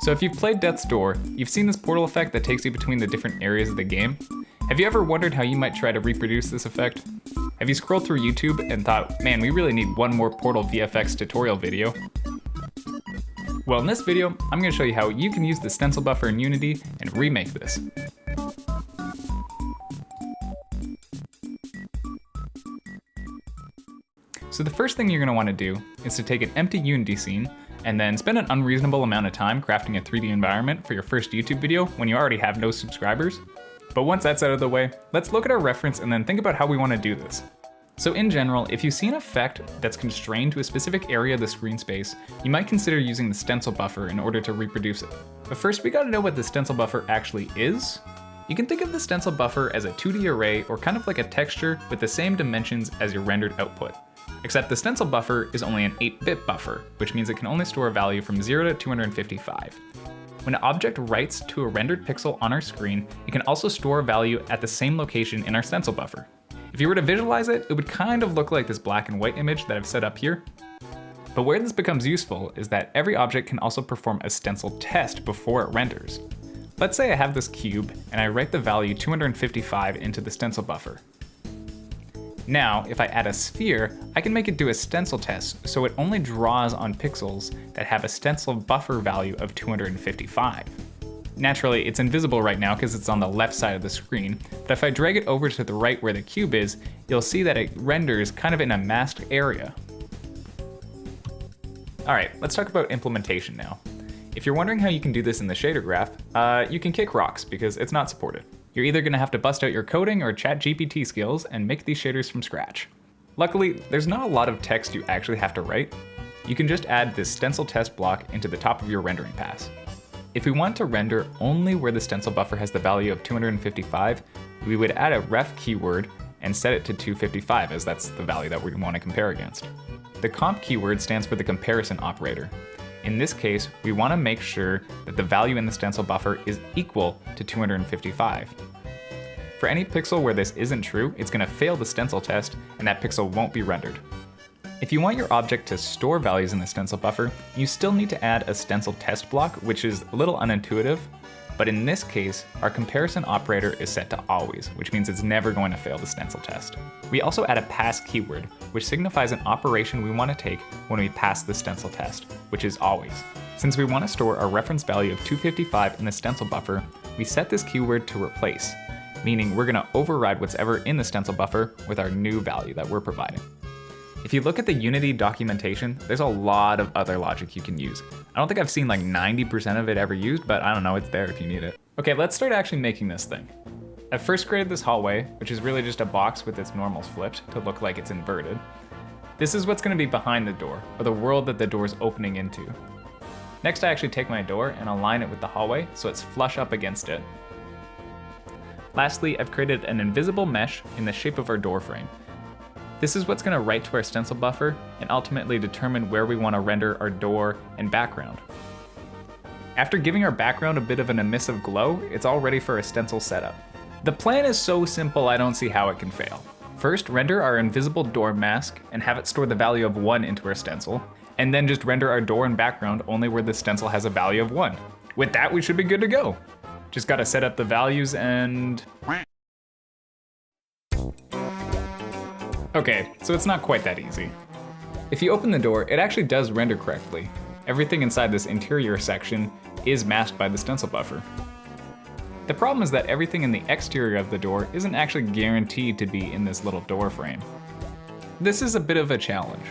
So if you've played Death's Door, you've seen this portal effect that takes you between the different areas of the game. Have you ever wondered how you might try to reproduce this effect? Have you scrolled through YouTube and thought, man, we really need one more Portal VFX tutorial video? Well, in this video, I'm going to show you how you can use the stencil buffer in Unity and remake this. So the first thing you're going to want to do is to take an empty Unity scene and then spend an unreasonable amount of time crafting a 3D environment for your first YouTube video when you already have no subscribers. But once that's out of the way, let's look at our reference and then think about how we want to do this. So in general, if you see an effect that's constrained to a specific area of the screen space, you might consider using the stencil buffer in order to reproduce it. But first, we gotta know what the stencil buffer actually is. You can think of the stencil buffer as a 2D array or kind of like a texture with the same dimensions as your rendered output. Except the stencil buffer is only an 8-bit buffer, which means it can only store a value from 0 to 255. When an object writes to a rendered pixel on our screen, it can also store a value at the same location in our stencil buffer. If you were to visualize it, it would kind of look like this black and white image that I've set up here. But where this becomes useful is that every object can also perform a stencil test before it renders. Let's say I have this cube and I write the value 255 into the stencil buffer. Now, if I add a sphere, I can make it do a stencil test, so it only draws on pixels that have a stencil buffer value of 255. Naturally, it's invisible right now because it's on the left side of the screen, but if I drag it over to the right where the cube is, you'll see that it renders kind of in a masked area. Alright, let's talk about implementation now. If you're wondering how you can do this in the shader graph, you can kick rocks because it's not supported. You're either going to have to bust out your coding or ChatGPT skills and make these shaders from scratch. Luckily, there's not a lot of text you actually have to write. You can just add this stencil test block into the top of your rendering pass. If we want to render only where the stencil buffer has the value of 255, we would add a ref keyword and set it to 255 as that's the value that we want to compare against. The comp keyword stands for the comparison operator. In this case, we want to make sure that the value in the stencil buffer is equal to 255. For any pixel where this isn't true, it's going to fail the stencil test and that pixel won't be rendered. If you want your object to store values in the stencil buffer, you still need to add a stencil test block, which is a little unintuitive, but in this case, our comparison operator is set to always, which means it's never going to fail the stencil test. We also add a pass keyword, which signifies an operation we want to take when we pass the stencil test, which is always. Since we want to store a reference value of 255 in the stencil buffer, we set this keyword to replace, meaning we're going to override what's ever in the stencil buffer with our new value that we're providing. If you look at the Unity documentation, there's a lot of other logic you can use. I don't think I've seen like 90% of it ever used, but I don't know, it's there if you need it. Okay, let's start actually making this thing. I first created this hallway, which is really just a box with its normals flipped to look like it's inverted. This is what's going to be behind the door, or the world that the door is opening into. Next, I actually take my door and align it with the hallway so it's flush up against it. Lastly, I've created an invisible mesh in the shape of our door frame. This is what's going to write to our stencil buffer and ultimately determine where we want to render our door and background. After giving our background a bit of an emissive glow, it's all ready for a stencil setup. The plan is so simple I don't see how it can fail. First, render our invisible door mask and have it store the value of 1 into our stencil, and then just render our door and background only where the stencil has a value of 1. With that, we should be good to go. Just gotta set up the values and... Okay, so it's not quite that easy. If you open the door, it actually does render correctly. Everything inside this interior section is masked by the stencil buffer. The problem is that everything in the exterior of the door isn't actually guaranteed to be in this little door frame. This is a bit of a challenge.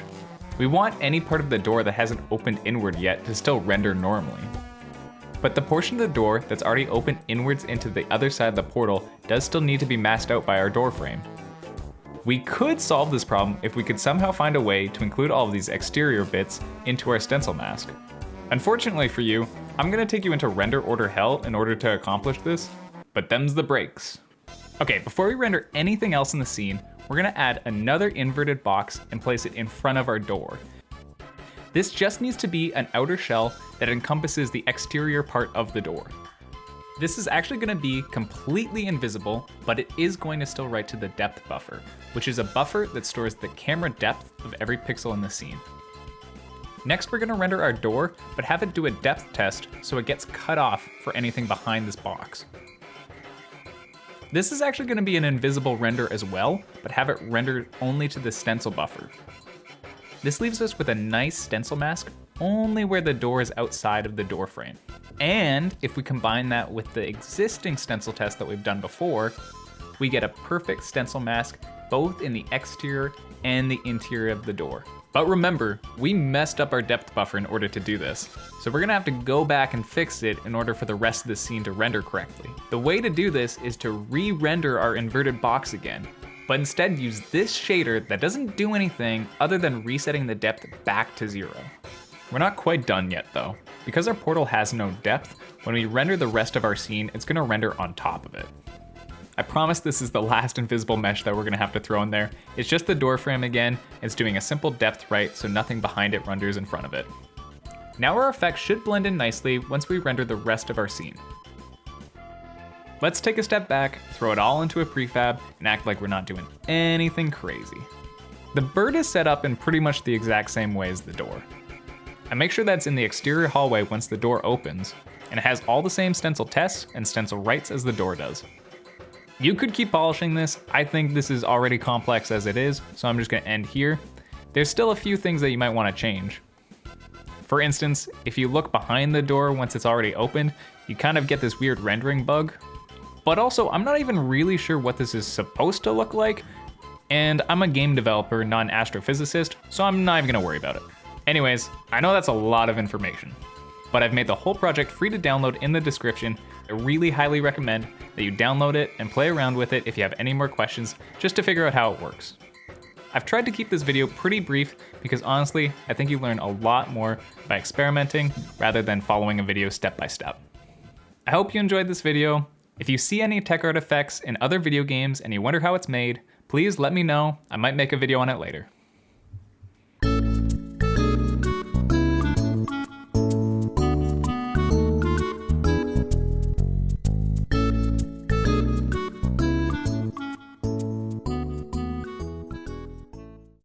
We want any part of the door that hasn't opened inward yet to still render normally. But the portion of the door that's already opened inwards into the other side of the portal does still need to be masked out by our door frame. We could solve this problem if we could somehow find a way to include all of these exterior bits into our stencil mask. Unfortunately for you, I'm gonna take you into render order hell in order to accomplish this, but them's the breaks. Okay, before we render anything else in the scene, we're gonna add another inverted box and place it in front of our door. This just needs to be an outer shell that encompasses the exterior part of the door. This is actually going to be completely invisible, but it is going to still write to the depth buffer, which is a buffer that stores the camera depth of every pixel in the scene. Next, we're gonna render our door, but have it do a depth test so it gets cut off for anything behind this box. This is actually gonna be an invisible render as well, but have it rendered only to the stencil buffer. This leaves us with a nice stencil mask only where the door is outside of the door frame. And if we combine that with the existing stencil test that we've done before, we get a perfect stencil mask both in the exterior and the interior of the door. But remember, we messed up our depth buffer in order to do this, so we're gonna have to go back and fix it in order for the rest of the scene to render correctly. The way to do this is to re-render our inverted box again, but instead use this shader that doesn't do anything other than resetting the depth back to 0. We're not quite done yet though. Because our portal has no depth, when we render the rest of our scene, it's gonna render on top of it. I promise this is the last invisible mesh that we're gonna have to throw in there. It's just the door frame again. It's doing a simple depth right, so nothing behind it renders in front of it. Now our effect should blend in nicely once we render the rest of our scene. Let's take a step back, throw it all into a prefab, and act like we're not doing anything crazy. The bird is set up in pretty much the exact same way as the door. I make sure that's in the exterior hallway once the door opens, and it has all the same stencil tests and stencil rights as the door does. You could keep polishing this. I think this is already complex as it is, so I'm just gonna end here. There's still a few things that you might wanna change. For instance, if you look behind the door once it's already opened, you kind of get this weird rendering bug. But also, I'm not even really sure what this is supposed to look like, and I'm a game developer, not an astrophysicist, so I'm not even gonna worry about it. Anyways, I know that's a lot of information, but I've made the whole project free to download in the description. I really highly recommend that you download it and play around with it if you have any more questions, just to figure out how it works. I've tried to keep this video pretty brief because honestly, I think you learn a lot more by experimenting rather than following a video step by step. I hope you enjoyed this video. If you see any tech artifacts in other video games and you wonder how it's made, please let me know. I might make a video on it later.